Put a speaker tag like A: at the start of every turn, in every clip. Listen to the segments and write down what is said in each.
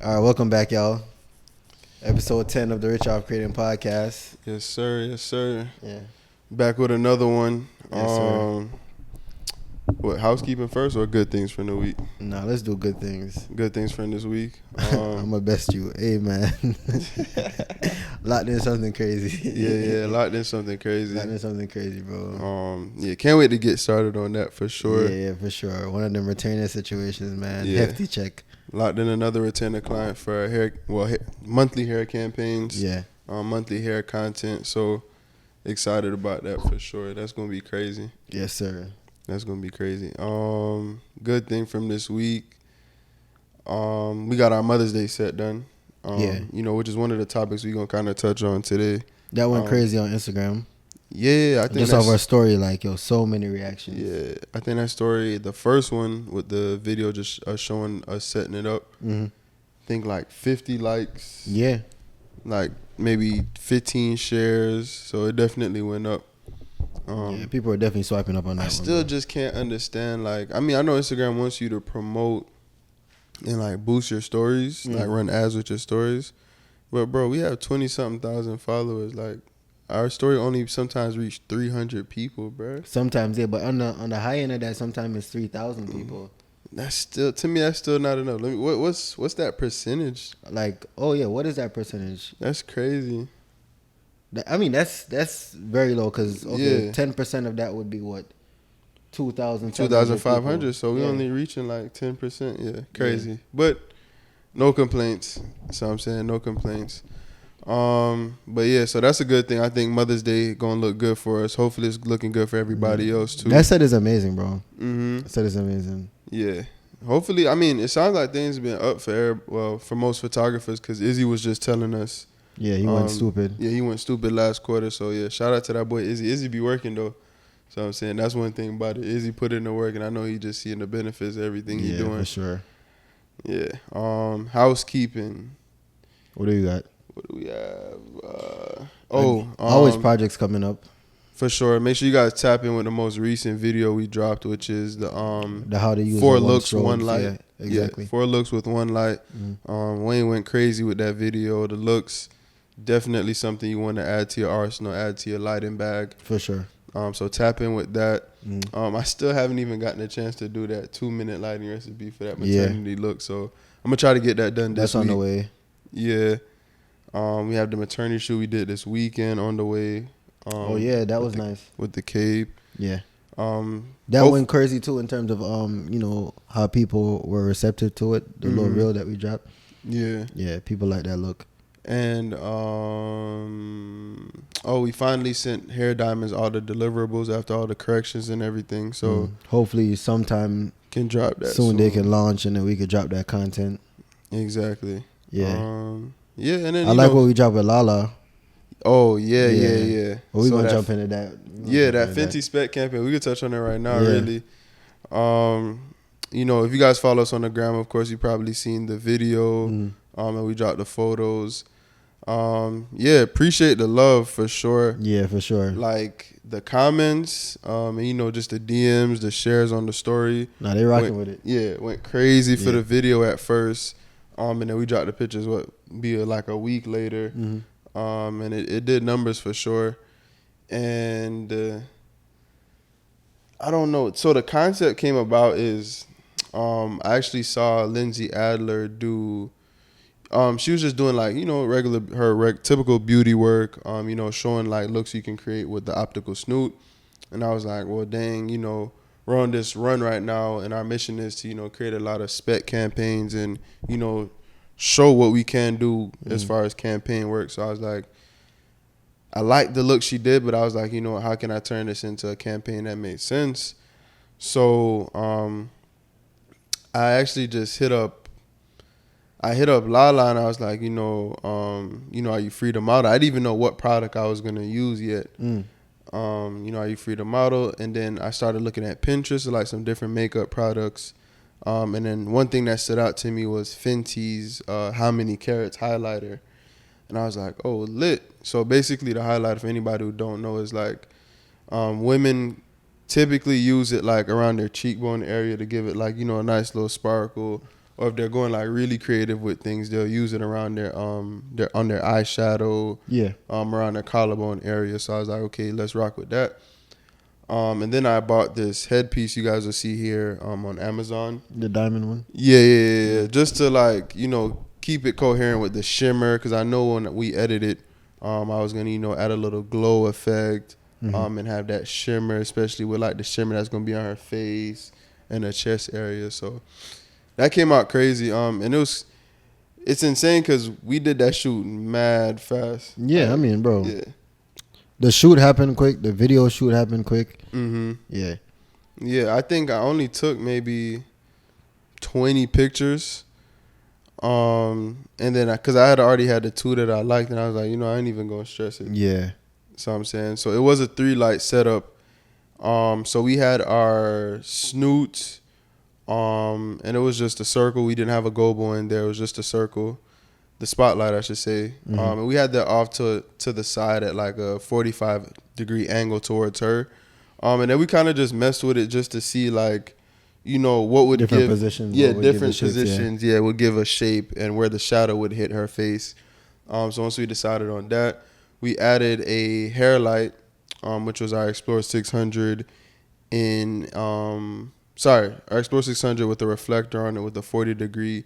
A: All right, welcome back, y'all. Episode 10 of the Rich Off Creating Podcast.
B: Yes, sir. Yes, sir.
A: Yeah.
B: Back with another one.
A: Yes, sir.
B: What, housekeeping first or good things for the week?
A: Nah, let's do good things.
B: Good things for this week.
A: I'm a best you. Hey, man. Locked in something crazy.
B: Yeah, locked in something crazy.
A: Locked in something crazy, bro.
B: Yeah, can't wait to get started on that for sure.
A: Yeah, for sure. One of them retainer situations, man.
B: Yeah.
A: Hefty check.
B: Locked in another retainer client for monthly hair campaigns.
A: Yeah.
B: Monthly hair content. So excited about that for sure. That's gonna be crazy.
A: Yes, sir.
B: That's gonna be crazy. Good thing from this week. We got our Mother's Day set done.
A: Yeah.
B: Which is one of the topics we're gonna kind of touch on today.
A: That went crazy on Instagram.
B: Yeah, I think
A: just off our story, like, so many reactions.
B: Yeah, I think that story, the first one with the video just showing us setting it up.
A: Mm-hmm.
B: I think like 50 likes.
A: Yeah.
B: Like maybe 15 shares. So it definitely went up.
A: Yeah, people are definitely swiping up on that.
B: I still just can't understand. Like, I mean, I know Instagram wants you to promote and like boost your stories, like run ads with your stories. But bro, we have 20-something thousand followers. Like, our story only sometimes reach 300 people, bro.
A: Sometimes, yeah, but on the high end of that, sometimes it's 3,000 people.
B: That's still, to me, that's still not enough. Let me, what's that percentage?
A: Like, oh yeah, what is that percentage?
B: That's crazy.
A: I mean, that's very low because
B: Yeah.
A: 10% of that would be what, 2,000,
B: 2,500. So we
A: yeah.
B: only reaching like 10%. Yeah, crazy. Yeah. But no complaints. That's what I'm saying. No complaints. But yeah, so that's a good thing. I think Mother's Day gonna look good for us. Hopefully, it's looking good for everybody else too.
A: That set is amazing, bro.
B: Mm-hmm.
A: That set is amazing.
B: Yeah. Hopefully, I mean, it sounds like things been up for most photographers because Izzy was just telling us.
A: Yeah, he went stupid.
B: Yeah, he went stupid last quarter. So yeah, shout out to that boy Izzy. Izzy be working though. So I'm saying that's one thing about it. Izzy put in the work, and I know he just seeing the benefits of everything he doing.
A: Yeah, for sure.
B: Yeah. Housekeeping.
A: What do you got?
B: What do we have?
A: Always projects coming up.
B: For sure. Make sure you guys tap in with the most recent video we dropped, which is the
A: how to use
B: 4 looks, 1 light.
A: Yeah, exactly.
B: 4 looks with 1 light.
A: Mm-hmm.
B: Wayne went crazy with that video. The looks, definitely something you want to add to your arsenal, add to your lighting bag.
A: For sure.
B: So tap in with that.
A: Mm.
B: I still haven't even gotten a chance to do that 2-minute lighting recipe for that maternity look. So I'm gonna try to get that done this week.
A: That's on the way.
B: Yeah. We have the maternity shoot we did this weekend on the way.
A: That was nice.
B: With the cape.
A: Yeah. That went crazy too in terms of how people were receptive to it. The little reel that we dropped.
B: Yeah.
A: Yeah, people like that look.
B: And we finally sent Hair Diamonds all the deliverables after all the corrections and everything. So
A: hopefully sometime
B: can drop that
A: soon. They can launch and then we could drop that content.
B: Exactly.
A: Yeah.
B: And then
A: I like what we dropped with Lala.
B: Oh yeah.
A: Well, we gonna jump into that.
B: That Fenty Spec campaign. We could touch on it right now. Really. If you guys follow us on the gram, of course, you probably seen the video. And we dropped the photos. Appreciate the love for sure.
A: Yeah, for sure.
B: Like the comments, and just the DMs, the shares on the story.
A: Nah, they rocking with it.
B: Yeah, went crazy for the video at first. And then we dropped the pictures like a week later. And it did numbers for sure. And I don't know. So the concept came about is I actually saw Lindsay Adler do. She was just doing like her typical beauty work. Showing like looks you can create with the optical snoot. And I was like, well, dang, we're on this run right now, and our mission is to create a lot of spec campaigns and show what we can do as far as campaign work. So I was like, I liked the look she did, but I was like, how can I turn this into a campaign that makes sense? So I actually just hit up Lala and I was like, are you free to model? I didn't even know what product I was gonna use yet. Are you free to model? And then I started looking at Pinterest, like some different makeup products. And then one thing that stood out to me was Fenty's How Many Carats highlighter. And I was like, oh, lit. So basically the highlighter, for anybody who don't know, is like women typically use it like around their cheekbone area to give it like, a nice little sparkle or if they're going like really creative with things, they'll use it around their on their eyeshadow, around their collarbone area. So I was like, okay, let's rock with that. And then I bought this headpiece you guys will see here on Amazon.
A: The diamond one?
B: Yeah. Just to like, keep it coherent with the shimmer. Because I know when we edited, I was going to, add a little glow effect and have that shimmer, especially with like the shimmer that's going to be on her face and her chest area. So that came out crazy. And it's insane because we did that shoot mad fast.
A: Yeah, I mean, bro.
B: Yeah.
A: The shoot happened quick. The video shoot happened quick. Yeah.
B: Yeah, I think I only took maybe 20 pictures. And then because I had already had the two that I liked, and I was like, I ain't even going to stress it.
A: Yeah.
B: So I'm saying. So it was a 3-light setup. So we had our snoots, and it was just a circle. We didn't have a gobo in there. It was just a circle. The spotlight, I should say. And we had that off to the side at like a 45-degree angle towards her. And then we kind of just messed with it just to see like, what would
A: different
B: give
A: positions.
B: Yeah, different positions. Yeah, would give a shape and where the shadow would hit her face. So once we decided on that, we added a hair light, which was our Explorer 600 our Explorer 600 with a reflector on it with a 40-degree.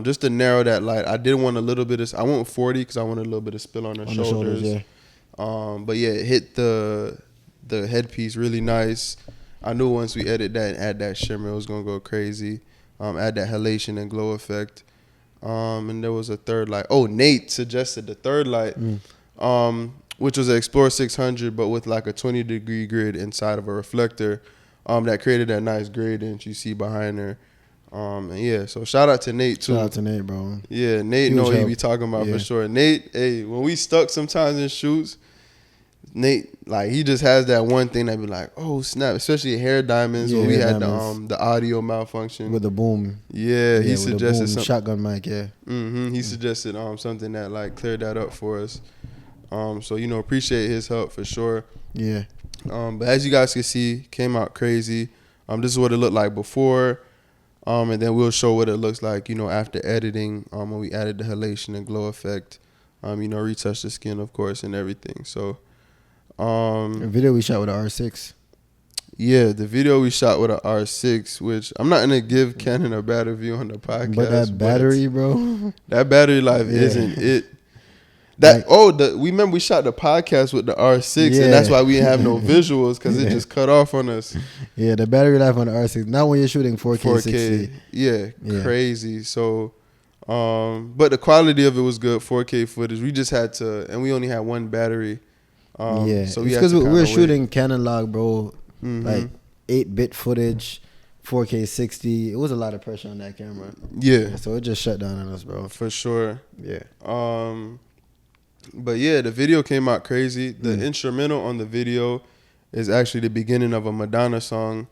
B: Just to narrow that light. I did want a little bit of, I went 40 because I wanted a little bit of spill on her shoulders. Yeah. But yeah, it hit the headpiece really nice. I knew once we edit that and add that shimmer, it was going to go crazy. Add that halation and glow effect. And there was a third light. Oh, Nate suggested the third light, which was an Explorer 600, but with like a 20-degree grid inside of a reflector that created that nice gradient you see behind her. And yeah, so shout out to Nate too.
A: Shout out to Nate, bro.
B: Yeah, Nate know what he be talking about for sure. Nate, hey, when we stuck sometimes in shoots, Nate, like, he just has that one thing that be like, oh snap, especially hair diamonds when we had the audio malfunction
A: with the boom.
B: Yeah, he suggested
A: something. Shotgun mic, yeah.
B: He suggested something that like cleared that up for us. So appreciate his help for sure.
A: Yeah.
B: But as you guys can see, came out crazy. This is what it looked like before. And then we'll show what it looks like, after editing, when we added the halation and glow effect, retouch the skin, of course, and everything. So,
A: the video we shot with an R6.
B: Yeah, the video we shot with an R6, which I'm not gonna give Canon a bad review on the podcast.
A: But that battery, bro.
B: That battery life isn't it. We remember we shot the podcast with the R6, and that's why we didn't have no visuals because it just cut off on us.
A: Yeah, the battery life on the R6. Not when you're shooting 4K 60.
B: Yeah, crazy. So, but the quality of it was good. 4K footage. We just had to, and we only had one battery.
A: So we because we were shooting Canon log, bro. Like 8-bit footage, 4K 60. It was a lot of pressure on that camera.
B: Yeah.
A: So it just shut down on us, bro.
B: For sure.
A: Yeah.
B: But yeah, the video came out crazy. The instrumental on the video is actually the beginning of a Madonna song.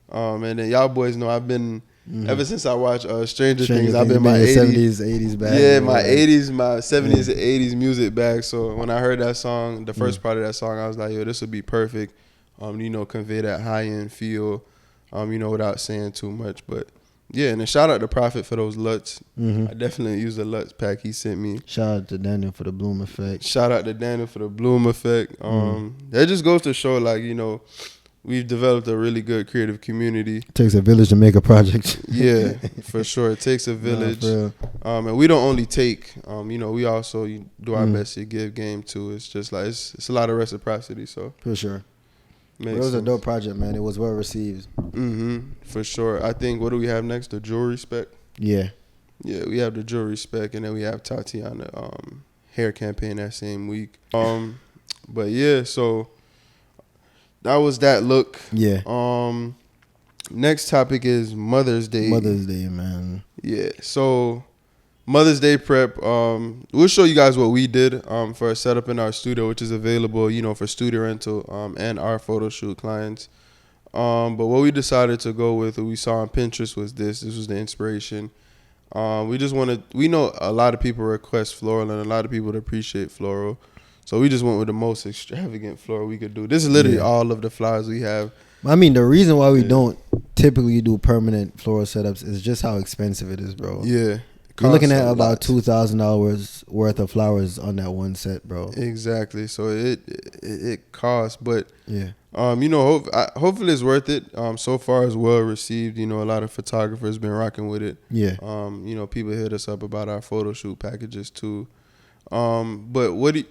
B: And then y'all boys know I've been, ever since I watched Stranger Things, I've been my
A: 80s bag.
B: Yeah, my 70s and 80s music bag. So when I heard that song, the first part of that song, I was like, yo, this would be perfect. Convey that high-end feel, without saying too much. But yeah, and then shout out to Prophet for those LUTs. I definitely used the LUTs pack he sent me.
A: Shout out to Daniel for the bloom effect.
B: That just goes to show, like, we've developed a really good creative community.
A: It takes a village to make a project.
B: Yeah, for sure. It takes a village. And we don't only take, we also do our best to give game too. It's just like, it's a lot of reciprocity. So
A: for sure. It was a dope project, man. It was well received.
B: For sure. I think, what do we have next? The jewelry spec?
A: Yeah.
B: Yeah, we have the jewelry spec, and then we have Tatiana hair campaign that same week. But yeah, so that was that look.
A: Yeah.
B: Next topic is Mother's Day.
A: Mother's Day, man.
B: Yeah. So Mother's Day prep. We'll show you guys what we did for a setup in our studio, which is available, for studio rental and our photo shoot clients. But what we decided to go with, what we saw on Pinterest, was this. This was the inspiration. We know a lot of people request floral and a lot of people appreciate floral. So we just went with the most extravagant floral we could do. This is literally all of the flowers we have.
A: I mean, the reason why we don't typically do permanent floral setups is just how expensive it is, bro.
B: Yeah.
A: You're looking at about $2,000 worth of flowers on that one set, bro.
B: Exactly. So it costs, but
A: yeah,
B: hopefully it's worth it. So far it's well received. You know, a lot of photographers been rocking with it.
A: Yeah.
B: People hit us up about our photo shoot packages too. But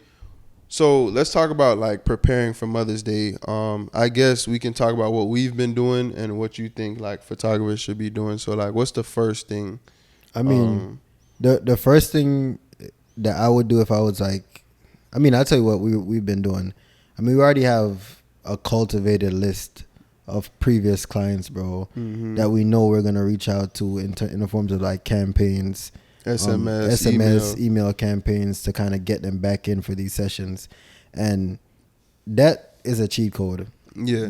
B: so let's talk about like preparing for Mother's Day. I guess we can talk about what we've been doing and what you think like photographers should be doing. So like, what's the first thing?
A: I mean, the first thing that I would do if I was like, I mean, I'll tell you what we've been doing. I mean, we already have a cultivated list of previous clients, bro, that we know we're gonna reach out to in the forms of like campaigns, SMS, email campaigns to kind of get them back in for these sessions, and that is a cheat code,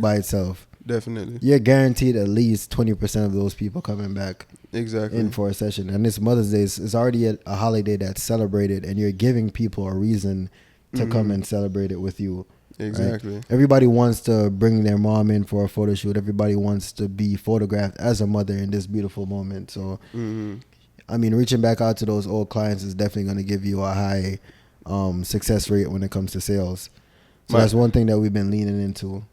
A: by itself.
B: Definitely,
A: you're guaranteed at least 20% of those people coming back.
B: Exactly.
A: In for a session. And this Mother's Day is already a holiday that's celebrated, and you're giving people a reason to come and celebrate it with you.
B: Exactly.
A: Right? Everybody wants to bring their mom in for a photo shoot. Everybody wants to be photographed as a mother in this beautiful moment. So, I mean, reaching back out to those old clients is definitely going to give you a high success rate when it comes to sales. So that's one thing that we've been leaning into.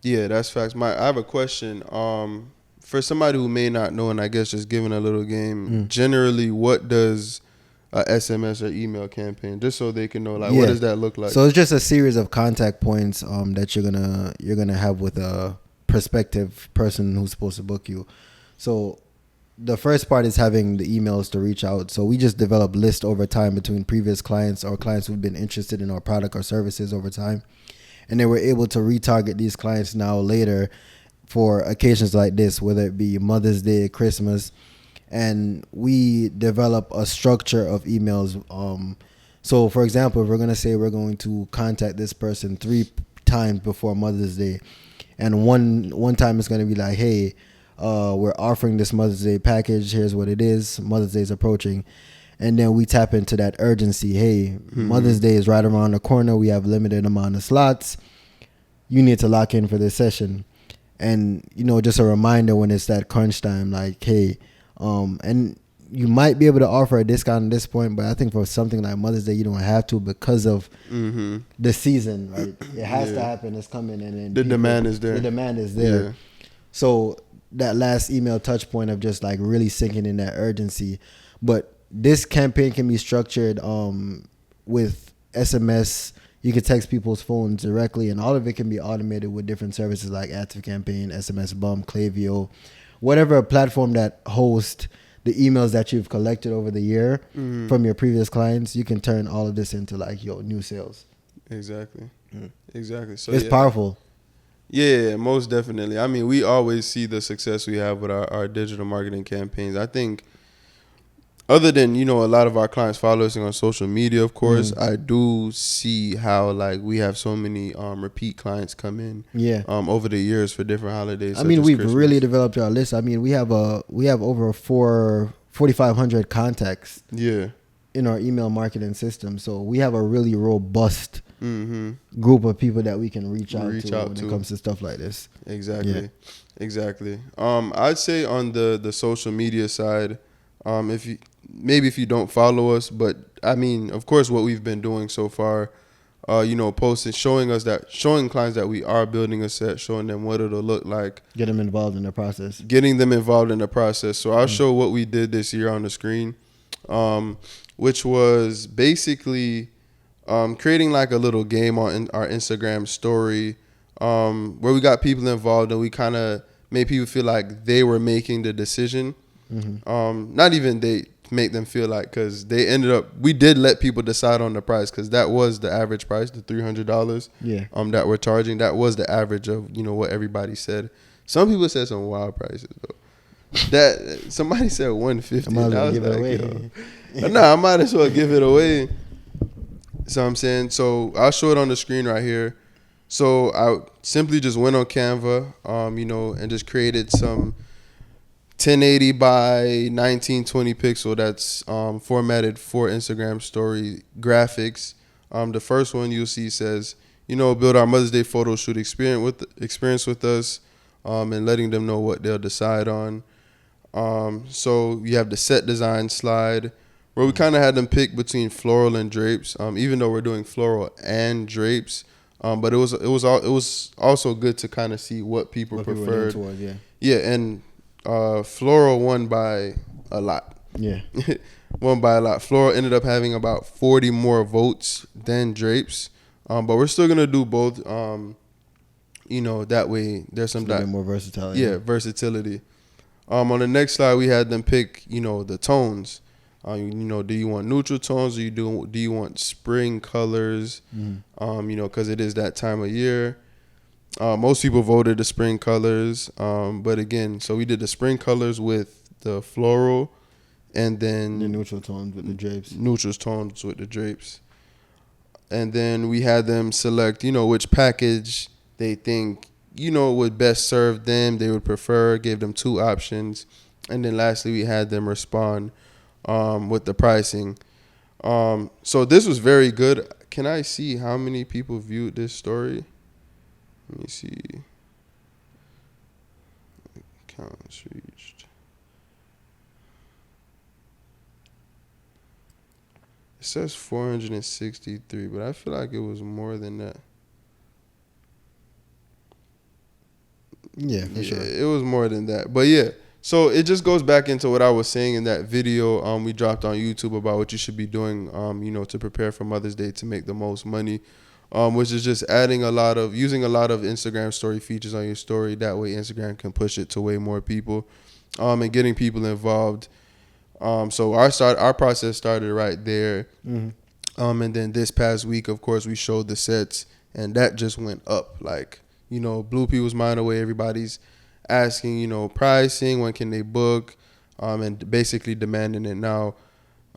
A: Yeah,
B: that's facts. I have a question. For somebody who may not know, and I guess just giving a little game, generally, what does a SMS or email campaign, just so they can know, like, what does that look like?
A: So it's just a series of contact points that you're gonna have with a prospective person who's supposed to book you. So the first part is having the emails to reach out. So we just develop lists over time between previous clients or clients who've been interested in our product or services over time, and then we're able to retarget these clients now later for occasions like this, whether it be Mother's Day, Christmas, and we develop a structure of emails. So, for example, if we're going to say we're going to contact this person 3 times before Mother's Day, and one time it's going to be like, hey, we're offering this Mother's Day package. Here's what it is. Mother's Day is approaching. And then we tap into that urgency. Hey, Mother's Day is right around the corner. We have limited amount of slots. You need to lock in for this session. And, just a reminder when it's that crunch time, like, hey, and you might be able to offer a discount at this point, but I think for something like Mother's Day, you don't have to because of the season, right? It has to happen. It's coming. And then
B: the demand is there.
A: The demand is there. Yeah. So that last email touch point of just like really sinking in that urgency. But this campaign can be structured with SMS. You can text people's phones directly, and all of it can be automated with different services like ActiveCampaign, SMS Bump, Klaviyo, whatever platform that hosts the emails that you've collected over the year from your previous clients. You can turn all of this into like your new sales.
B: Exactly. Exactly. So
A: it's powerful.
B: Yeah, most definitely. I mean, we always see the success we have with our digital marketing campaigns. I think other than, a lot of our clients follow us on social media, of course, I do see how like we have so many repeat clients come in over the years for different holidays.
A: I mean, we've really developed our list. I mean, we have over 4,500 contacts in our email marketing system. So we have a really robust group of people that we can reach out to when it comes to stuff like this.
B: Exactly. I'd say on the social media side, if you don't follow us, but I mean, of course, what we've been doing so far, posting, showing clients that we are building a set, showing them what it'll look like.
A: Getting them involved in the process. So I'll show what we did this year on the screen, which was basically creating like a little game on our Instagram story, where we got people involved and we kind of made people feel like they were making the decision. Not even they make them feel like, because we did let people decide on the price, because that was the average price, the $300 that we're charging. That was the average of what everybody said. Some people said some wild prices though. That somebody said $150. I might as well give it away. So I'm saying, so I'll show it on the screen right here. So I simply just went on Canva, and just created some 1080 by 1920 pixel that's formatted for Instagram story graphics. The first one you'll see says,
B: build our Mother's Day photo shoot experience with us, and letting them know what they'll decide on. So you have the set design slide where we kind of had them pick between floral and drapes. Even though we're doing floral and drapes, but it was also good to kind of see what people preferred.
A: Towards, yeah.
B: Yeah, and floral won by a lot.
A: Yeah.
B: Won by a lot. Floral ended up having about 40 more votes than drapes. But we're still gonna do both. That way there's some
A: more versatility.
B: Yeah, versatility. On the next slide, we had them pick, the tones. Do you want neutral tones, or do you want spring colors? Because it is that time of year. Most people voted the spring colors. But again, so we did the spring colors with the floral, and then
A: the neutral tones with the drapes.
B: Neutral tones with the drapes. And then we had them select, which package they think, would best serve them, they would prefer, gave them 2 options. And then lastly, we had them respond with the pricing. So this was very good. Can I see how many people viewed this story? Let me see. Counts reached. It says 463, but I feel like it was more than that.
A: Yeah, for sure.
B: It was more than that. But yeah, so it just goes back into what I was saying in that video we dropped on YouTube about what you should be doing, to prepare for Mother's Day to make the most money, which is just using a lot of Instagram story features on your story. That way Instagram can push it to way more people, and getting people involved. So our process started right there. And then this past week, of course, we showed the sets, and that just went up. Like, blew people's mind away. Everybody's asking, pricing, when can they book, and basically demanding it now.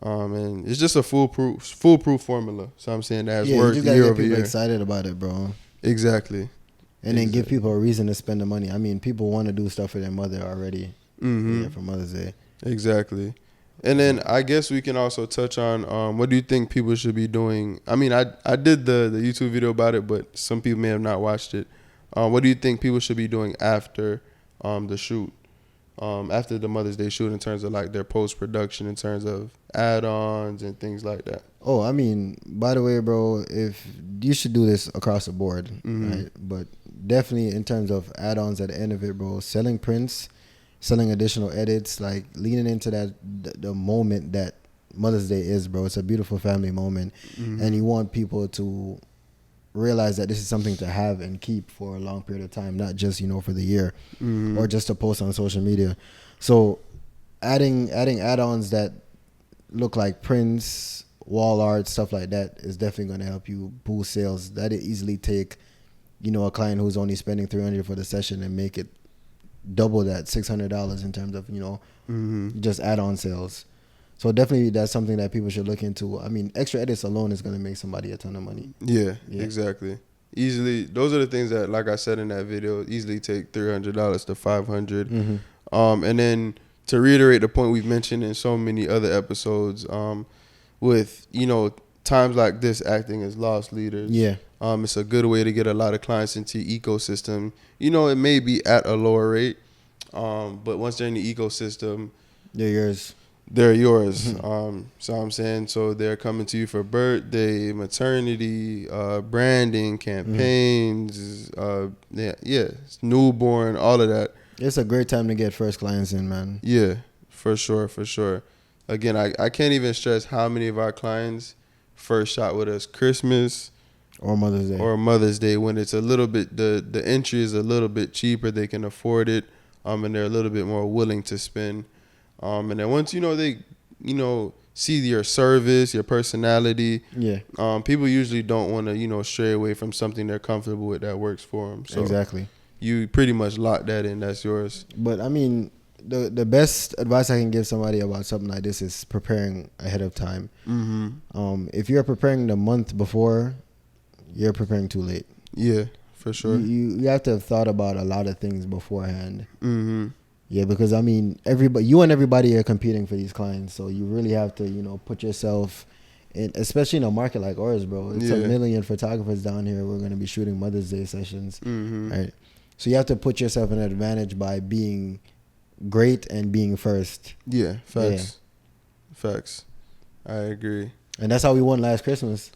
B: And it's just a foolproof formula. So I'm saying that has worked year over year.
A: Excited about it, bro.
B: Exactly.
A: And then give people a reason to spend the money. I mean, people want to do stuff for their mother already. Yeah, for Mother's Day.
B: Exactly. And then I guess we can also touch on what do you think people should be doing? I mean, I did the YouTube video about it, but some people may have not watched it. What do you think people should be doing after the shoot, after the Mother's Day shoot, in terms of like their post-production, in terms of add-ons and things like that?
A: Oh, I mean, by the way, bro, if you should do this across the board, right? But definitely in terms of add-ons at the end of it, bro, selling prints, selling additional edits, like leaning into that the moment that Mother's Day is, bro. It's a beautiful family moment, and you want people to realize that this is something to have and keep for a long period of time, not just for the year or just to post on social media. So adding add-ons that look like prints, wall art, stuff like that is definitely going to help you boost sales. That'd easily take a client who's only spending $300 for the session and make it double that, $600 in terms of just add-on sales. So definitely that's something that people should look into. I mean, extra edits alone is going to make somebody a ton of money.
B: Yeah, exactly. Easily, those are the things that, like I said in that video, easily take $300 to $500. And then to reiterate the point we've mentioned in so many other episodes, with times like this, acting as loss leaders.
A: Yeah.
B: It's a good way to get a lot of clients into your ecosystem. It may be at a lower rate, but once they're in the ecosystem,
A: they're yours.
B: They're yours. So I'm saying, so they're coming to you for birthday, maternity, branding, campaigns, newborn, all of that.
A: It's a great time to get first clients in, man.
B: Yeah, for sure. Again, I can't even stress how many of our clients first shot with us Christmas
A: or Mother's Day,
B: when it's a little bit, the entry is a little bit cheaper, they can afford it, and they're a little bit more willing to spend. And then once they see your service, your personality, people usually don't want to stray away from something they're comfortable with that works for them. So
A: exactly,
B: you pretty much lock that in. That's yours.
A: But I mean, the best advice I can give somebody about something like this is preparing ahead of time. If you're preparing the month before, you're preparing too late.
B: Yeah, for sure.
A: You have to have thought about a lot of things beforehand. Yeah, because you and everybody are competing for these clients, so you really have to put yourself And especially in a market like ours, bro. It's a
B: Yeah.
A: million photographers down here. We're going to be shooting Mother's Day sessions,
B: Mm-hmm.
A: right? So you have to put yourself in an advantage by being great and being first.
B: Yeah, facts. Facts. I agree.
A: And that's how we won last Christmas.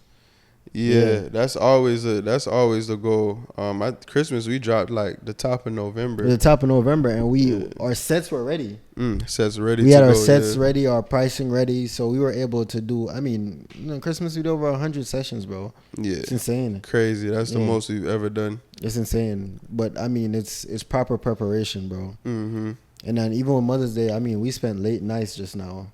B: Yeah, that's always the goal. At Christmas we dropped like the top of November.
A: The top of November, and our sets were ready.
B: Sets ready.
A: We had our
B: go,
A: sets ready, our pricing ready, so we were able to do. I mean, Christmas we did over 100 sessions, bro.
B: Yeah,
A: it's insane.
B: Crazy. That's the most we've ever done.
A: It's insane, but I mean, it's proper preparation, bro.
B: Mm-hmm.
A: And then even with Mother's Day, I mean, we spent late nights just now.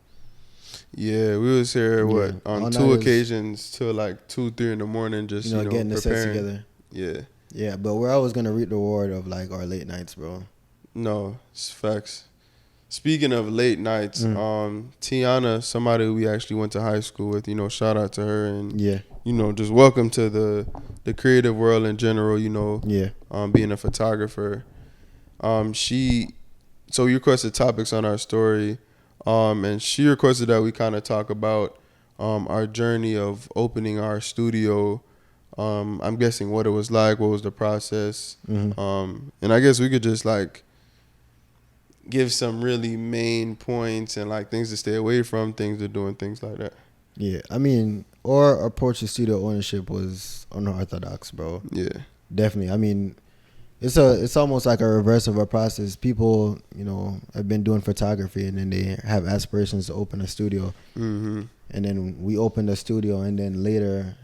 B: Yeah, we was here on two occasions till like 2-3 in the morning, just
A: getting the sets together.
B: Yeah,
A: but we're always gonna reap the reward of like our late nights, bro.
B: No, it's facts. Speaking of late nights, Tiana, somebody we actually went to high school with, shout out to her, and just welcome to the creative world in general. Being a photographer. So you requested topics on our story. And she requested that we kind of talk about our journey of opening our studio. I'm guessing what it was like, what was the process. And I guess we could just like give some really main points and like things to stay away from, things to do, and things like that.
A: Yeah, I mean, our approach to studio ownership was unorthodox, bro.
B: Yeah,
A: definitely. I mean, it's almost like a reverse of our process. People, have been doing photography and then they have aspirations to open a studio. And then we opened a studio and then later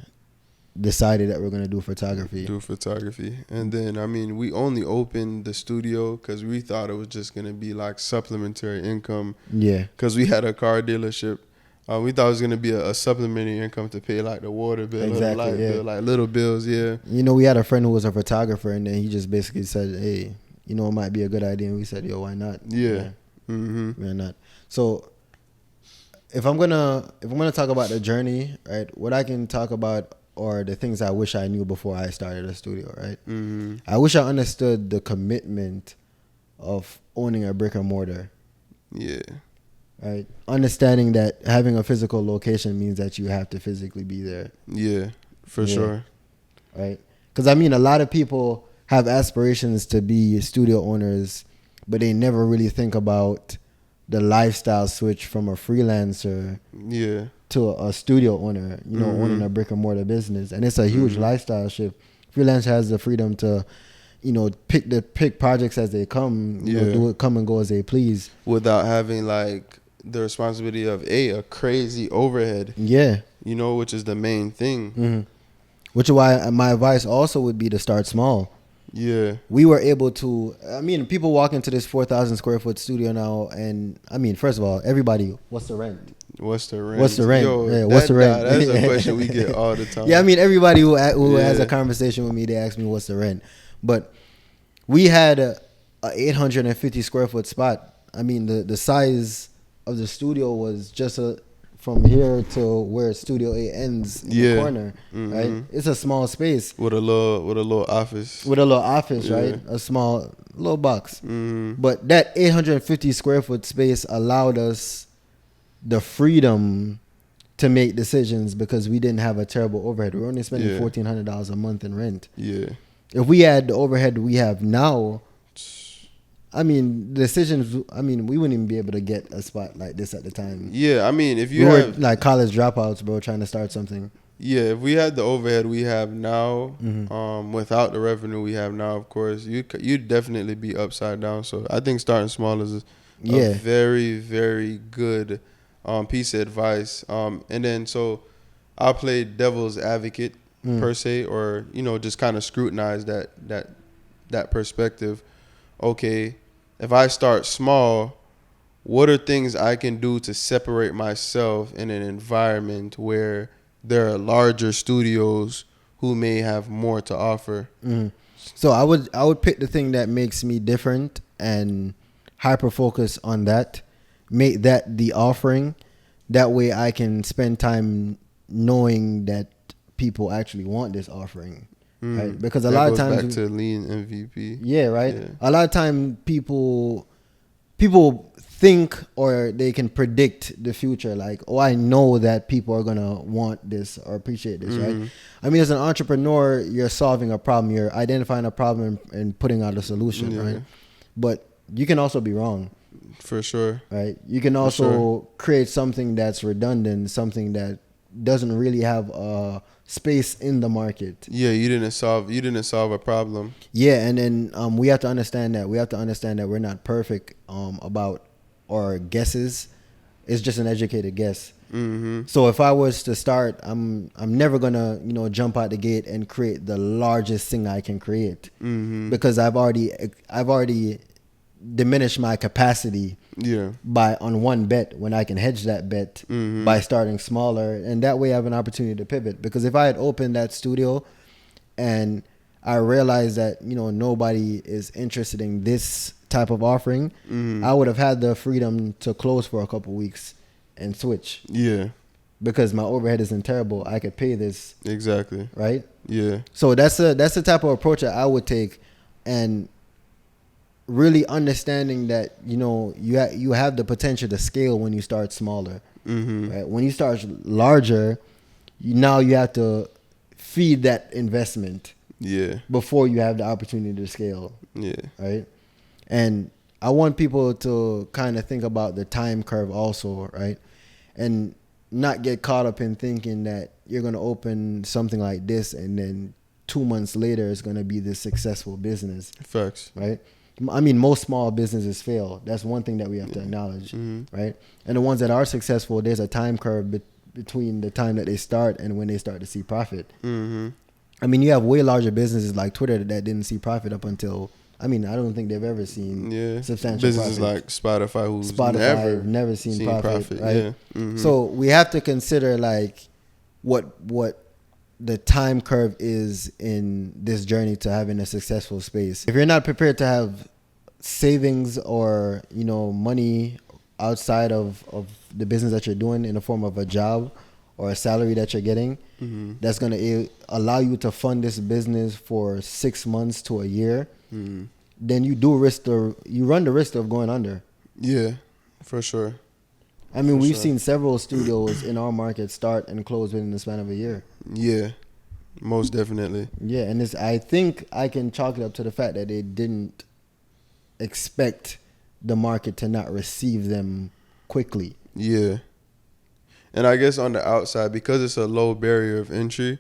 A: decided that we're going to do photography.
B: And then, I mean, we only opened the studio because we thought it was just going to be like supplementary income.
A: Yeah.
B: Because we had a car dealership. We thought it was going to be a supplementary income to pay like the water bill, or the light bill, like little bills, yeah.
A: We had a friend who was a photographer and then he just basically said, hey, it might be a good idea. And we said, yo, why not?
B: Yeah.
A: Why not? So if I'm gonna talk about the journey, right, what I can talk about are the things I wish I knew before I started a studio, right? I wish I understood the commitment of owning a brick and mortar.
B: Yeah.
A: Right, understanding that having a physical location means that you have to physically be there.
B: Yeah, for sure.
A: Right, because I mean, a lot of people have aspirations to be studio owners, but they never really think about the lifestyle switch from a freelancer to a studio owner. Owning a brick and mortar business, and it's a huge lifestyle shift. Freelancer has the freedom to pick projects as they come, do it, come and go as they please,
B: without having like the responsibility of a crazy overhead.
A: Yeah,
B: which is the main thing.
A: Which is why my advice also would be to start small.
B: Yeah,
A: we were able to. I mean, people walk into this 4,000 square foot studio now, and I mean, first of all, everybody, what's the rent?
B: What's the rent?
A: What's the rent?
B: Yo,
A: what's the rent?
B: That's a question we get all the time.
A: Yeah, I mean, everybody who has a conversation with me, they ask me what's the rent. But we had a 850 square foot spot. I mean, the size of the studio was just from here to where Studio A ends in the corner, right? It's a small space
B: with a little office.
A: Right? A small little box. But that 850 square foot space allowed us the freedom to make decisions because we didn't have a terrible overhead. We were only spending $1,400 a month in rent.
B: Yeah.
A: If we had the overhead we have now, I mean, decisions. I mean, we wouldn't even be able to get a spot like this at the time.
B: Yeah, I mean, if
A: we were like college dropouts, bro, trying to start something.
B: Yeah, if we had the overhead we have now, without the revenue we have now, of course, you'd definitely be upside down. So I think starting small is a very, very good piece of advice. And then so I'll play devil's advocate per se, or just kind of scrutinize that perspective. Okay, if I start small, what are things I can do to separate myself in an environment where there are larger studios who may have more to offer?
A: So I would pick the thing that makes me different and hyper focus on that. Make that the offering. That way I can spend time knowing that people actually want this offering. Right? Because a lot of times
B: back to lean MVP.
A: Yeah, right. Yeah. A lot of time people people think or they can predict the future. Like, oh, I know that people are going to want this or appreciate this, right? I mean, as an entrepreneur, you're solving a problem. You're identifying a problem and putting out a solution, right? But you can also be wrong.
B: For sure.
A: Right? You can also create something that's redundant, something that doesn't really have a space in the market.
B: Yeah, you didn't solve a problem.
A: Yeah, and then we have to understand that we're not perfect about our guesses. It's just an educated guess. So if I was to start, I'm never gonna jump out the gate and create the largest thing I can create because I've already diminished my capacity by on one bet when I can hedge that bet by starting smaller, and that way I have an opportunity to pivot. Because if I had opened that studio and I realized that nobody is interested in this type of offering, I would have had the freedom to close for a couple weeks and switch.
B: Yeah.
A: Because my overhead isn't terrible. I could pay this.
B: Exactly.
A: Right?
B: Yeah.
A: So that's the type of approach that I would take, and really understanding that you have the potential to scale when you start smaller. Right? When you start larger, now you have to feed that investment.
B: Yeah.
A: Before you have the opportunity to scale.
B: Yeah.
A: Right? And I want people to kind of think about the time curve also, right? And not get caught up in thinking that you're going to open something like this and then 2 months later it's going to be this successful business.
B: Facts.
A: Right? I mean, most small businesses fail. That's one thing that we have to acknowledge, right? And the ones that are successful, there's a time curve between the time that they start and when they start to see profit. I mean, you have way larger businesses like Twitter that didn't see profit up until, I don't think they've ever seen substantial
B: businesses
A: profit.
B: like Spotify, who's
A: never seen profit, right?
B: Yeah.
A: So we have to consider like what the time curve is in this journey to having a successful space. If you're not prepared to have savings or money outside of the business that you're doing in the form of a job or a salary that you're getting, that's going to allow you to fund this business for 6 months to a year, then you run the risk of going under.
B: Yeah, for sure.
A: I mean, we've seen several studios in our market start and close within the span of a year.
B: Yeah, most definitely.
A: Yeah, and I think I can chalk it up to the fact that they didn't expect the market to not receive them quickly.
B: Yeah. And I guess on the outside, because it's a low barrier of entry,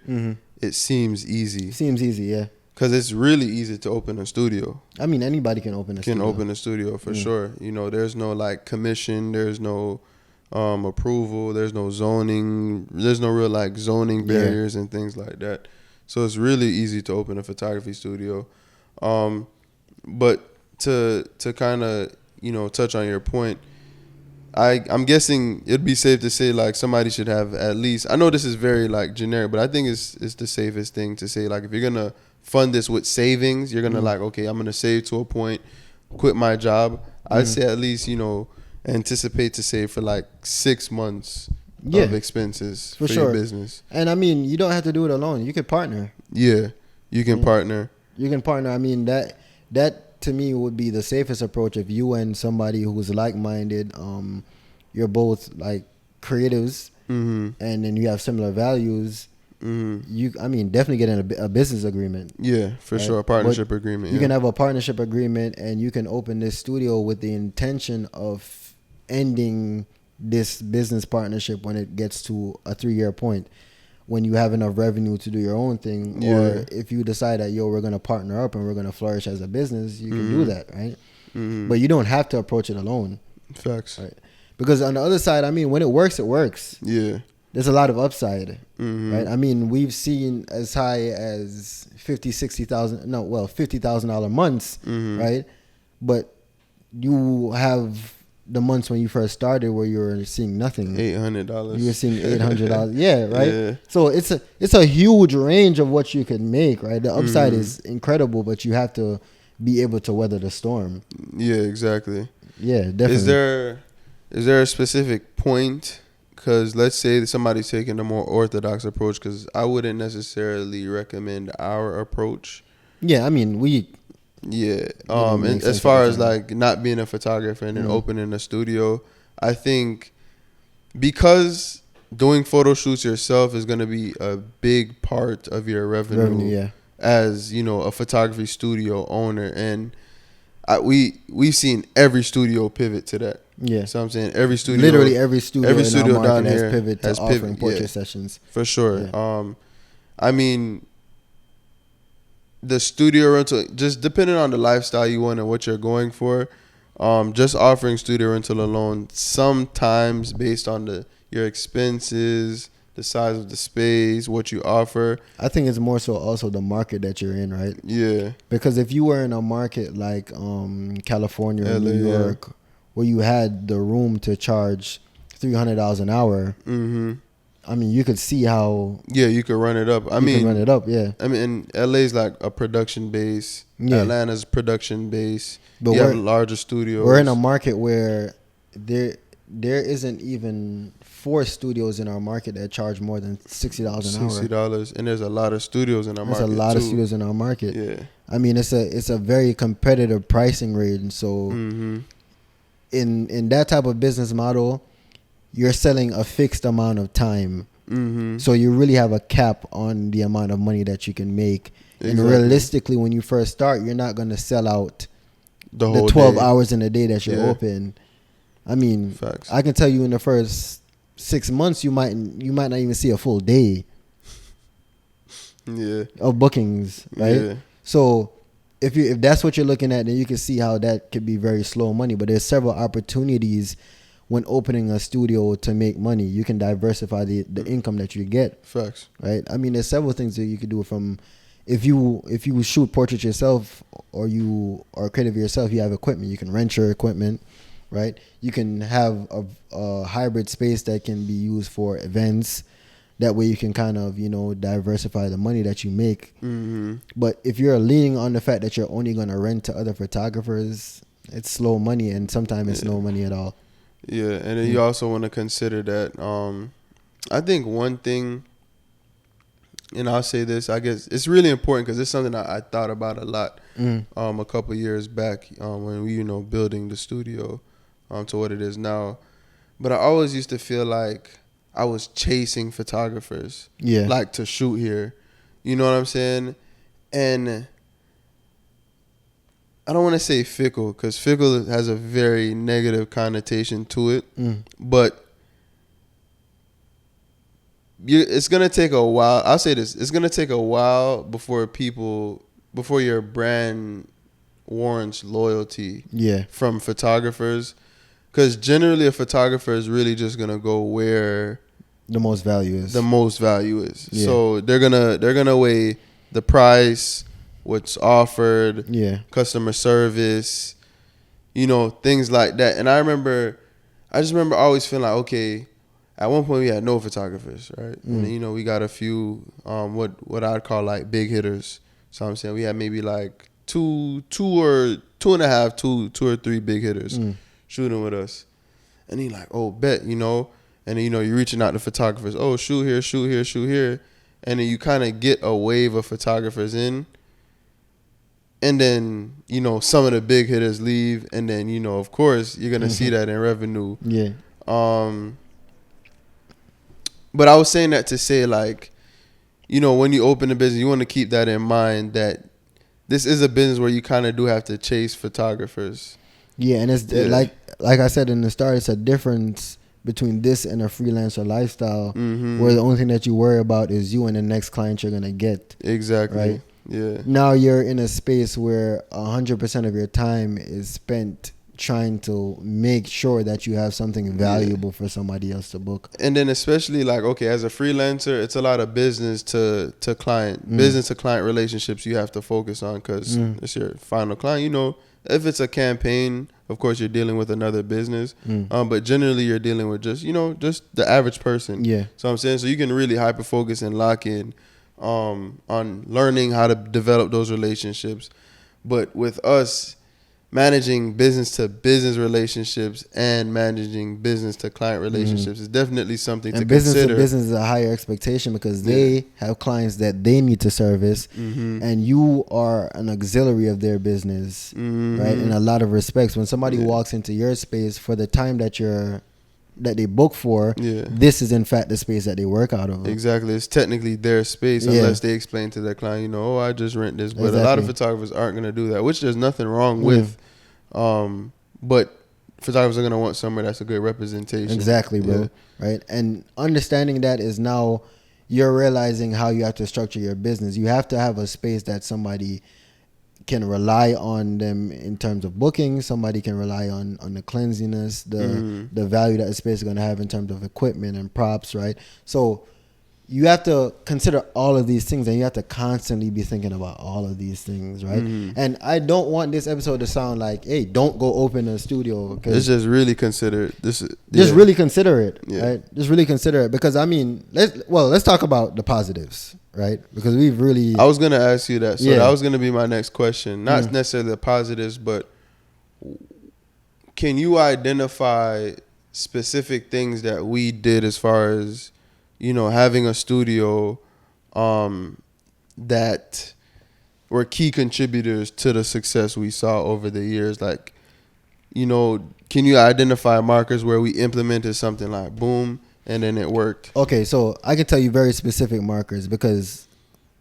B: it seems easy.
A: Seems easy, yeah.
B: Because it's really easy to open a studio.
A: I mean, anybody can open a studio.
B: Can open a studio for sure. There's no like commission. There's no approval. There's no zoning. There's no real like zoning barriers and things like that. So it's really easy to open a photography studio. But to kind of touch on your point, I'm guessing it'd be safe to say like somebody should have at least, I know this is very like generic, but I think it's the safest thing to say, like if you're gonna fund this with savings, you're gonna like, okay, I'm gonna save to a point, quit my job. I'd say at least anticipate to save for like 6 months of expenses for your business.
A: And I mean, you don't have to do it alone. You could partner.
B: Yeah, you can partner.
A: You can partner. I mean, that to me would be the safest approach. If you and somebody who's like-minded, you're both like creatives, and then you have similar values. Definitely get in a business agreement. Yeah,
B: for sure, a partnership agreement.
A: You can have a partnership agreement, and you can open this studio with the intention of ending this business partnership when it gets to a 3-year point, when you have enough revenue to do your own thing. Or if you decide that we're going to partner up and we're going to flourish as a business, you can do that, right? But you don't have to approach it alone.
B: Facts.
A: Right? Because on the other side, I mean, when it works, it works. Yeah. There's a lot of upside, right? I mean, we've seen as high as $50,000 months, right? But you have the months when you first started where you were seeing nothing.
B: $800.
A: You were seeing $800. Yeah, right? Yeah. So it's a huge range of what you can make, right? The upside is incredible, but you have to be able to weather the storm.
B: Yeah, exactly.
A: Yeah, definitely.
B: Is there a specific point? Because let's say that somebody's taking a more orthodox approach, because I wouldn't necessarily recommend our approach.
A: Yeah, I mean, we
B: Yeah.
A: Didn't make
B: And
A: sense
B: as
A: at
B: far
A: the
B: as
A: time.
B: like not being a photographer and then
A: Mhm.
B: opening a studio, I think because doing photo shoots yourself is going to be a big part of your
A: Revenue,
B: revenue
A: yeah.
B: as, you know, a photography studio owner. And we've seen every studio pivot to that.
A: Yeah.
B: So I'm saying every
A: Literally every studio in our market
B: down
A: has
B: here
A: pivoted to
B: has
A: offering
B: pivot. Yeah,
A: portrait sessions.
B: for sure.
A: Yeah.
B: I mean, the studio rental, just depending on the lifestyle you want and what you're going for, just offering studio rental alone, sometimes based on your expenses, the size of the space, what you offer.
A: I think it's more so also the market that you're in, right?
B: Yeah,
A: Because if you were in a market like California or
B: LA,
A: New
B: yeah.
A: York, where you had the room to charge $300 an hour,
B: Mm-hmm.
A: I mean, you could see how
B: Yeah, you could run it up.
A: you can run it up. Yeah,
B: I mean, LA's like a production base.
A: yeah.
B: Atlanta's production base.
A: But
B: You have larger studios.
A: we're in a market where there isn't even 4 studios in our market that charge more than $60 an hour.
B: $60, and there's a lot of studios in our
A: There's
B: market.
A: a lot
B: too.
A: of studios in our market.
B: Yeah.
A: I mean, it's a very competitive pricing rate, and so
B: Mm-hmm.
A: in that type of business model, you're selling a fixed amount of time.
B: Mm-hmm.
A: So you really have a cap on the amount of money that you can make.
B: Exactly.
A: And realistically, when you first start, you're not going to sell out
B: the
A: the
B: whole
A: 12
B: day.
A: hours in a day that you're
B: Yeah.
A: open. I mean,
B: Facts.
A: I can tell you in the first 6 months, you might not even see a full day
B: Yeah.
A: of bookings, right?
B: Yeah.
A: So if that's what you're looking at, then you can see how that could be very slow money. But there's several opportunities when opening a studio to make money. You can diversify the income that you get,
B: Facts.
A: right? I mean, there's several things that you could do from if you shoot portraits yourself or you are creative yourself, you have equipment. You can rent your equipment, right? You can have a hybrid space that can be used for events. That way you can kind of, diversify the money that you make.
B: Mm-hmm.
A: But if you're leaning on the fact that you're only going to rent to other photographers, it's slow money, and sometimes it's no money at all.
B: Yeah, and then you also want to consider that. I think one thing, and I'll say this, I guess it's really important because it's something I thought about a lot. A couple years back when we, building the studio to what it is now. But I always used to feel like I was chasing photographers,
A: Yeah.
B: like to shoot here. You know what I'm saying? And I don't want to say fickle because fickle has a very negative connotation to it. But it's going to take a while. I'll say this. It's going to take a while before your brand warrants loyalty from photographers. Because generally a photographer is really just going to go where
A: the most value is.
B: Yeah. So they're gonna weigh the price, what's offered, customer service, things like that. And I just remember always feeling like, okay, at one point we had no photographers, right? And then, we got a few what I'd call like big hitters. So I'm saying we had maybe like two or two or three big hitters shooting with us. And he like, oh, bet, and then, you're reaching out to photographers. Oh, shoot here, shoot here, shoot here. And then you kind of get a wave of photographers in. And then, some of the big hitters leave. And then, of course, you're going to see that in revenue.
A: Yeah.
B: But I was saying that to say, like, when you open a business, you want to keep that in mind that this is a business where you kind of do have to chase photographers.
A: Yeah, and it's like I said in the start, it's a difference between this and a freelancer lifestyle where the only thing that you worry about is you and the next client you're going to get.
B: Exactly.
A: Right?
B: Yeah.
A: Now you're in a space where 100% of your time is spent trying to make sure that you have something valuable for somebody else to book.
B: And then especially like, okay, as a freelancer, it's a lot of business to client relationships you have to focus on because it's your final client. If it's a campaign, of course you're dealing with another business, but generally you're dealing with just the average person.
A: Yeah.
B: So I'm saying, so you can really hyper focus and lock in on learning how to develop those relationships. But with us, managing business to business relationships and managing business to client relationships is definitely something to
A: And business
B: consider.
A: to business is a higher expectation because they have clients that they need to service, and you are an auxiliary of their business, right? In a lot of respects, when somebody walks into your space for the time that they book for, this is in fact the space that they work out of.
B: Exactly. It's technically their space unless they explain to their client, you know, oh, I just rent this. But a lot of photographers aren't going to do that, which there's nothing wrong with. But photographers are going to want somewhere that's a good representation.
A: Exactly, bro. Right. And understanding that is now you're realizing how you have to structure your business. You have to have a space that somebody can rely on them in terms of booking. Somebody can rely on the cleanliness, the value that a space is going to have in terms of equipment and props, right? So you have to consider all of these things, and you have to constantly be thinking about all of these things, right? And I don't want this episode to sound like, hey, don't go open a studio.
B: It's just really consider it.
A: Just really consider it, right? Just really consider it, because I mean, let's talk about the positives, right? Because we've really.
B: I was gonna ask you that, so that was gonna be my next question. Not necessarily the positives, but can you identify specific things that we did as far as, you know, having a studio that were key contributors to the success we saw over the years? Like, you know, can you identify markers where we implemented something like boom and then it worked?
A: Okay, so I can tell you very specific markers, because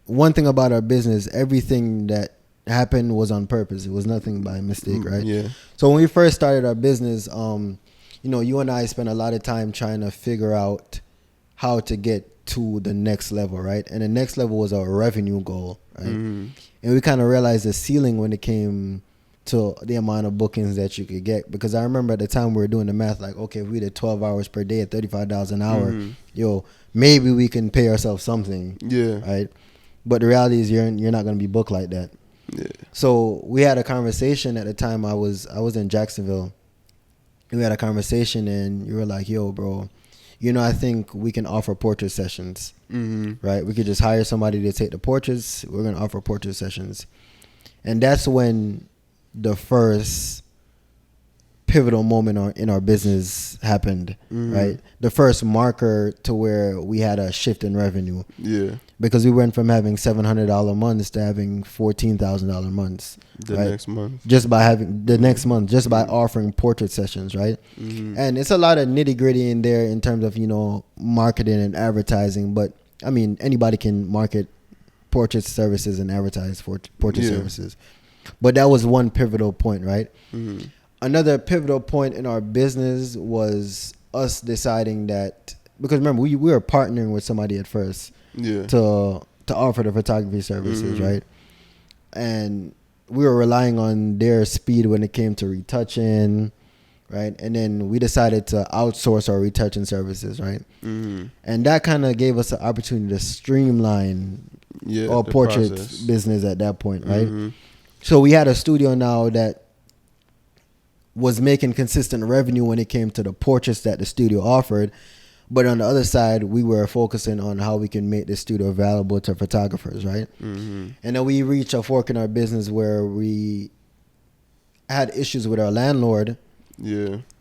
A: one thing about our business, everything that happened was on purpose. It was nothing by mistake, right?
B: Yeah.
A: So when we first started our business, you know, you and I spent a lot of time trying to figure out how to get to the next level, right? And the next level was our revenue goal, right? And we kind of realized the ceiling when it came to the amount of bookings that you could get. Because I remember at the time we were doing the math, like, okay, if we did 12 hours per day at $35 an hour, maybe we can pay ourselves something, right? But the reality is you're not going to be booked like that. So we had a conversation at the time. I was in Jacksonville. We had a conversation, and you were like, yo, bro, you know, I think we can offer portrait sessions, right? We could just hire somebody to take the portraits. We're going to offer portrait sessions. And that's when the first pivotal moment in our business happened, right? The first marker to where we had a shift in revenue. Because we went from having $700 months to having $14,000 months.
B: Next month.
A: Just by having the next month, just by offering portrait sessions, right? And it's a lot of nitty gritty in there in terms of, you know, marketing and advertising. But I mean, anybody can market portrait services and advertise for portrait services. But that was one pivotal point, right? Another pivotal point in our business was us deciding that, because remember, we were partnering with somebody at first to offer the photography services, right? And we were relying on their speed when it came to retouching, right? And then we decided to outsource our retouching services, right? And that kind of gave us the opportunity to streamline our portrait business at that point, right? So we had a studio now that was making consistent revenue when it came to the portraits that the studio offered. But on the other side, we were focusing on how we can make the studio valuable to photographers, right? And then we reached a fork in our business where we had issues with our landlord.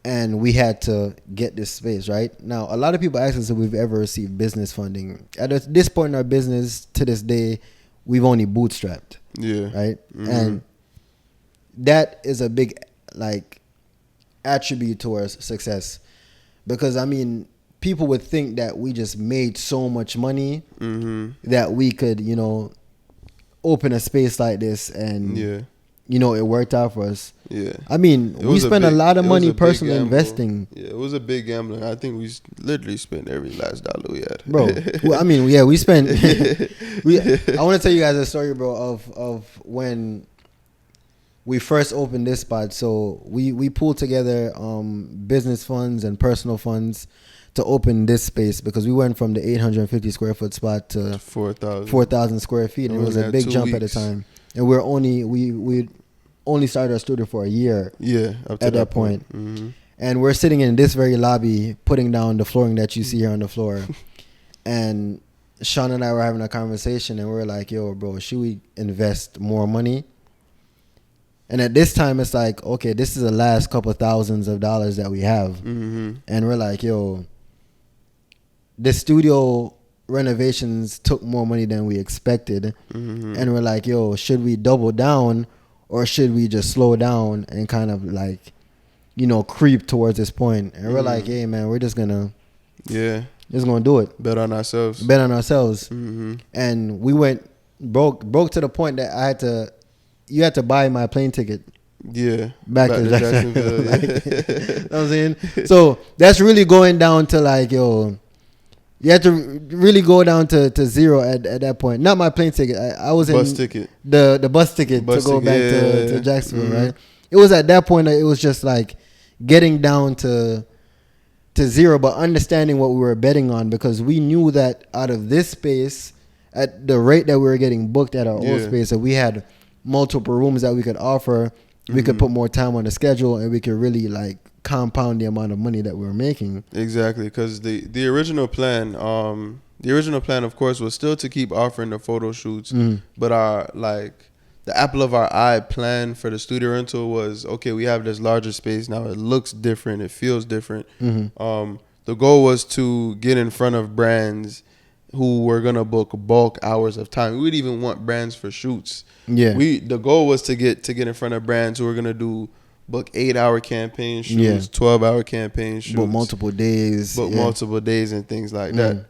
A: And we had to get this space, right? Now, a lot of people ask us if we've ever received business funding. At this point in our business, to this day, we've only bootstrapped. Right? And that is a big, like, attribute to our success. Because, I mean, people would think that we just made so much money that we could, you know, open a space like this and, you know, it worked out for us. I mean, we spent a lot of money personally investing.
B: It was a big gambling. I think we literally spent every last dollar we had.
A: Bro, well, I mean, we spent. I want to tell you guys a story, bro, of when we first opened this spot. So we pulled together business funds and personal funds to open this space, because we went from the 850 square foot spot to 4,000 square feet, and it was a big jump at the time. And we only started our studio for a year.
B: Up to
A: at that point. And we're sitting in this very lobby, putting down the flooring that you see here on the floor. And Sean and I were having a conversation, and we were like, yo, bro, should we invest more money And at this time, it's like, okay, this is the last couple thousands of dollars that we have.
B: Mm-hmm.
A: And we're like, yo, the studio renovations took more money than we expected.
B: Mm-hmm.
A: And we're like, yo, should we double down or should we just slow down and kind of like, you know, creep towards this point? And we're like, hey, man, we're just going to do it.
B: Bet on ourselves.
A: Mm-hmm. And we went broke to the point that you had to buy my plane ticket.
B: Yeah.
A: Back to
B: Jacksonville.
A: Like, you know what I'm saying? So that's really going down to like, yo, you had to really go down to zero at that point. Not my plane ticket. I was
B: bus
A: in
B: ticket.
A: The bus ticket to go back to Jacksonville, right? It was at that point that it was just like getting down to zero, but understanding what we were betting on, because we knew that out of this space, at the rate that we were getting booked at our old space, that we had multiple rooms that we could offer, we could put more time on the schedule, and we could really like compound the amount of money that we were making.
B: Exactly, because the original plan, of course, was still to keep offering the photo shoots, but our like the apple of our eye plan for the studio rental was, okay, we have this larger space now. It looks different. It feels different. The goal was to get in front of brands who were gonna book bulk hours of time. We would even want brands for shoots.
A: Yeah.
B: The goal was to get in front of brands who were gonna do book 8-hour campaign shoots, 12-hour campaign shoots,
A: book multiple days,
B: and things like that.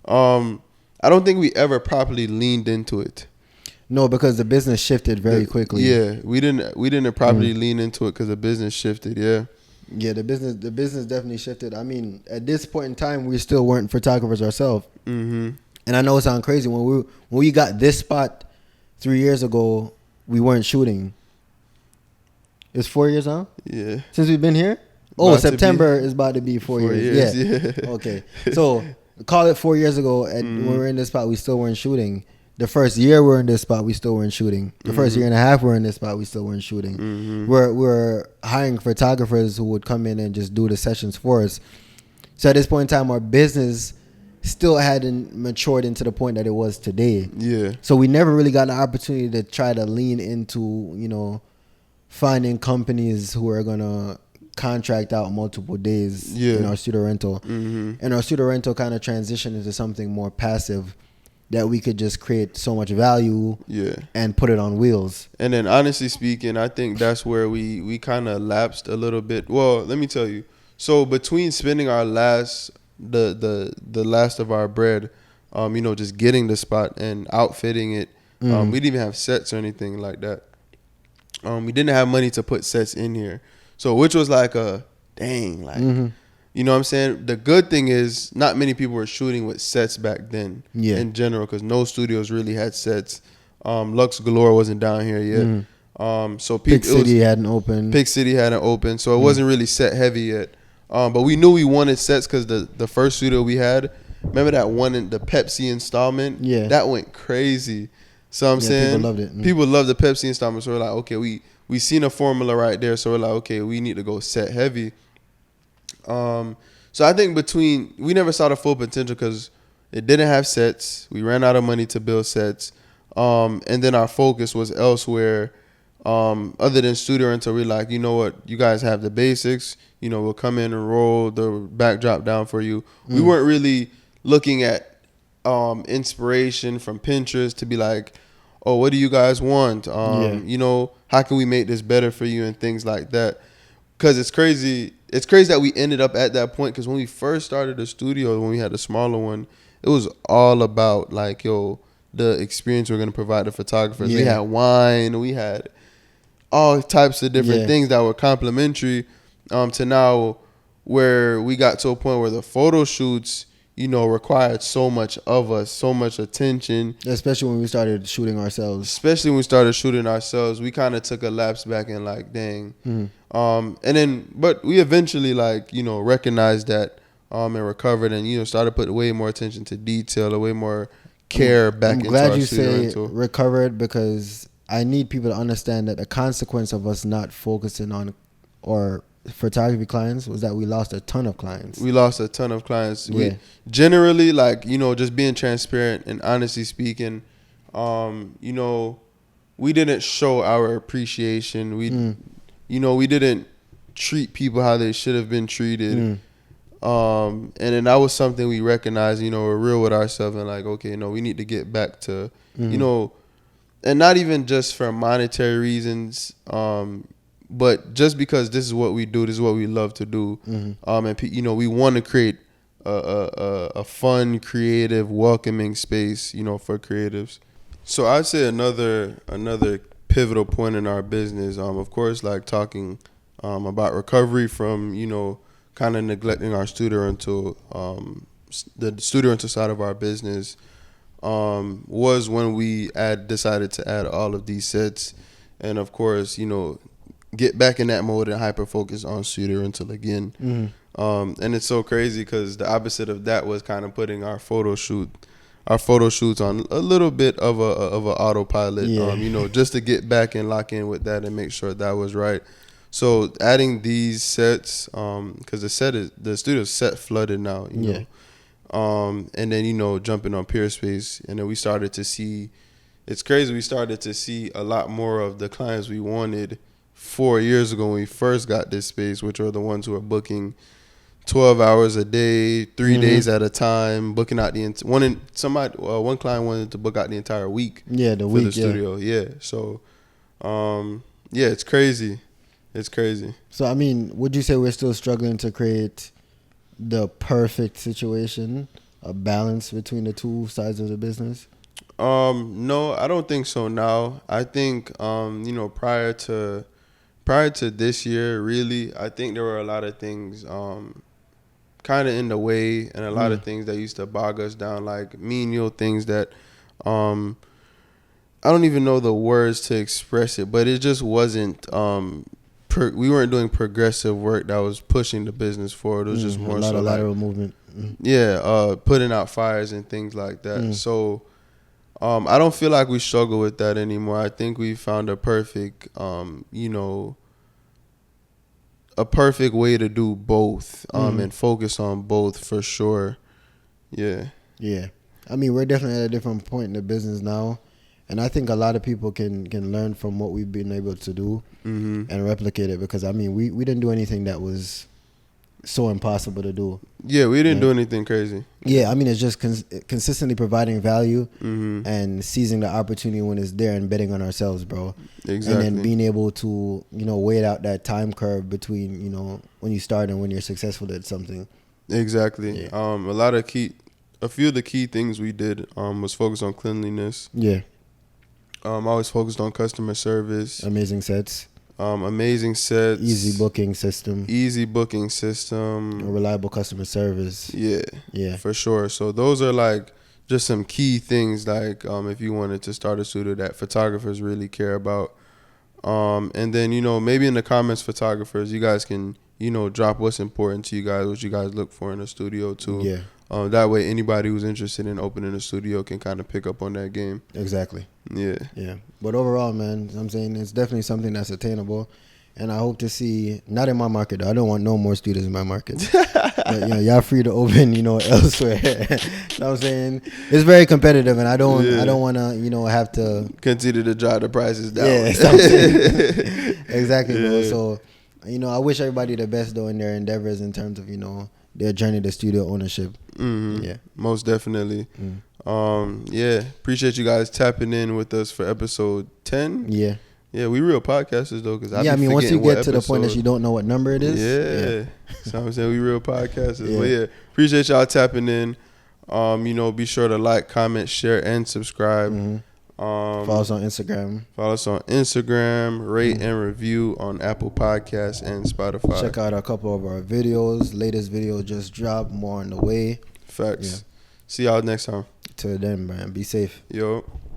B: I don't think we ever properly leaned into it.
A: No, because the business shifted very quickly.
B: Yeah, we didn't properly lean into it because the business shifted.
A: Yeah, the business definitely shifted. I mean, at this point in time, we still weren't photographers ourselves. And I know it sounds crazy, when we got this spot 3 years ago, we weren't shooting. It's 4 years now?
B: Yeah.
A: Since we've been here? Oh, September is about to be 4 years.
B: Yeah.
A: Okay. So call it 4 years ago, and when we were in this spot, we still weren't shooting. The first year we were in this spot, we still weren't shooting. The first year and a half we were in this spot, we still weren't shooting. We're hiring photographers who would come in and just do the sessions for us. So at this point in time, our business still hadn't matured into the point that it was today.
B: Yeah.
A: So we never really got an opportunity to try to lean into, you know, finding companies who are going to contract out multiple days in our studio rental. And our studio rental kind of transitioned into something more passive, that we could just create so much value and put it on wheels.
B: And then honestly speaking, I think that's where we kind of lapsed a little bit. Well, let me tell you. So between spending our last the last of our bread, you know, just getting the spot and outfitting it, we didn't even have sets or anything like that. We didn't have money to put sets in here. So which was like a dang, like you know what I'm saying? The good thing is not many people were shooting with sets back then in general, because no studios really had sets. Lux Galore wasn't down here yet. So
A: Pick City hadn't opened. So it wasn't really set heavy yet. But we knew we wanted sets because the first studio we had, remember that one in the Pepsi installment? Yeah.
B: That went crazy. So I'm saying
A: people loved it.
B: People loved the Pepsi installment. So we're like, okay, we seen a formula right there. So we're like, okay, we need to go set heavy. So I think we never saw the full potential because it didn't have sets. We ran out of money to build sets. And then our focus was elsewhere. Other than studio rental, we're like, you know what, you guys have the basics. You know, we'll come in and roll the backdrop down for you. We weren't really looking at inspiration from Pinterest to be like, oh, what do you guys want? You know, how can we make this better for you and things like that? Because it's crazy. It's crazy that we ended up at that point, because when we first started the studio, when we had the smaller one, it was all about like, yo, the experience we're going to provide the photographers. We had wine. We had all types of different things that were complimentary, to now where we got to a point where the photo shoots, you know, required so much of us, so much attention.
A: Especially when we started shooting ourselves.
B: We kind of took a lapse back and like, dang. And then, but we eventually like, you know, recognized that and recovered, and, you know, started putting way more attention to detail, way more care back into our studio rental. I'm glad you say
A: recovered, because I need people to understand that the consequence of us not focusing on our photography clients was that we lost a ton of clients. We generally, like, you know, just being transparent and honestly speaking, you know,
B: we didn't show our appreciation. We didn't treat people how they should have been treated. And then that was something we recognized, we're real with ourselves and like, okay, no, we need to get back to, and not even just for monetary reasons, but just because this is what we do, this is what we love to do. And we want to create a fun, creative, welcoming space, for creatives. So I'd say another pivotal point in our business, of course, like talking about recovery from, kind of neglecting our studio rental, the studio rental side of our business, was when we decided to add all of these sets, and of course, get back in that mode and hyper focus on studio rental again. And it's so crazy because the opposite of that was kind of putting our photo shoots on a little bit of a autopilot, just to get back and lock in with that and make sure that was right. So adding these sets, because the studio's set flooded now, know. And then, jumping on Peerspace, and then we started to see, it's crazy, we started to see a lot more of the clients we wanted 4 years ago when we first got this space, which are the ones who are booking 12 hours a day, 3 days at a time, booking out one client wanted to book out the entire week.
A: Yeah,
B: for the studio. Yeah. So, it's crazy. It's crazy.
A: So, I mean, would you say we're still struggling to create the perfect situation, a balance between the two sides of the business?
B: No, I don't think so now. I think, prior to this year, really, I think there were a lot of things kind of in the way, and a lot of things that used to bog us down, like menial things that I don't even know the words to express it, but it just wasn't we weren't doing progressive work that was pushing the business forward. It was just more
A: a lot of lateral movement.
B: Putting out fires and things like that. So I don't feel like we struggle with that anymore. I think we found a perfect a perfect way to do both, and focus on both for sure. Yeah.
A: I mean, we're definitely at a different point in the business now, and I think a lot of people can learn from what we've been able to do and replicate it, because I mean, we didn't do anything that was so impossible to do.
B: Yeah, we didn't do anything crazy.
A: Yeah, I mean, it's just consistently providing value and seizing the opportunity when it's there and betting on ourselves, bro.
B: Exactly.
A: And then being able to, wait out that time curve between, when you start and when you're successful at something.
B: Exactly. Yeah. A few of the key things we did was focus on cleanliness.
A: Yeah.
B: I was focused on customer service.
A: Amazing sets.
B: Easy
A: booking system. A reliable customer service.
B: Yeah. For sure. So those are like just some key things, like if you wanted to start a studio that photographers really care about. And then, maybe in the comments, photographers, you guys can, drop what's important to you guys, what you guys look for in a studio too.
A: Yeah.
B: That way anybody who's interested in opening a studio can kind of pick up on that game.
A: Exactly.
B: Yeah.
A: But overall, man, I'm saying it's definitely something that's attainable. And I hope to see, not in my market though, I don't want no more studios in my market. But, y'all free to open, elsewhere. You know what I'm saying? It's very competitive, and I don't want to, have to
B: continue to drive the prices down.
A: Yeah, exactly, bro. So, I wish everybody the best though in their endeavors in terms of, their journey to studio ownership. Yeah,
B: most definitely. Appreciate you guys tapping in with us for episode 10. Yeah, we real podcasters though, because I mean,
A: once you get to the point that you don't know what number it is.
B: So I'm saying we real podcasters. But appreciate y'all tapping in. Be sure to like, comment, share, and subscribe.
A: Follow us on Instagram.
B: Rate and review on Apple Podcasts and Spotify.
A: Check out a couple of our videos. Latest video just dropped. More on the way.
B: Facts. See y'all next time.
A: Till then, man. Be safe.
B: Yo.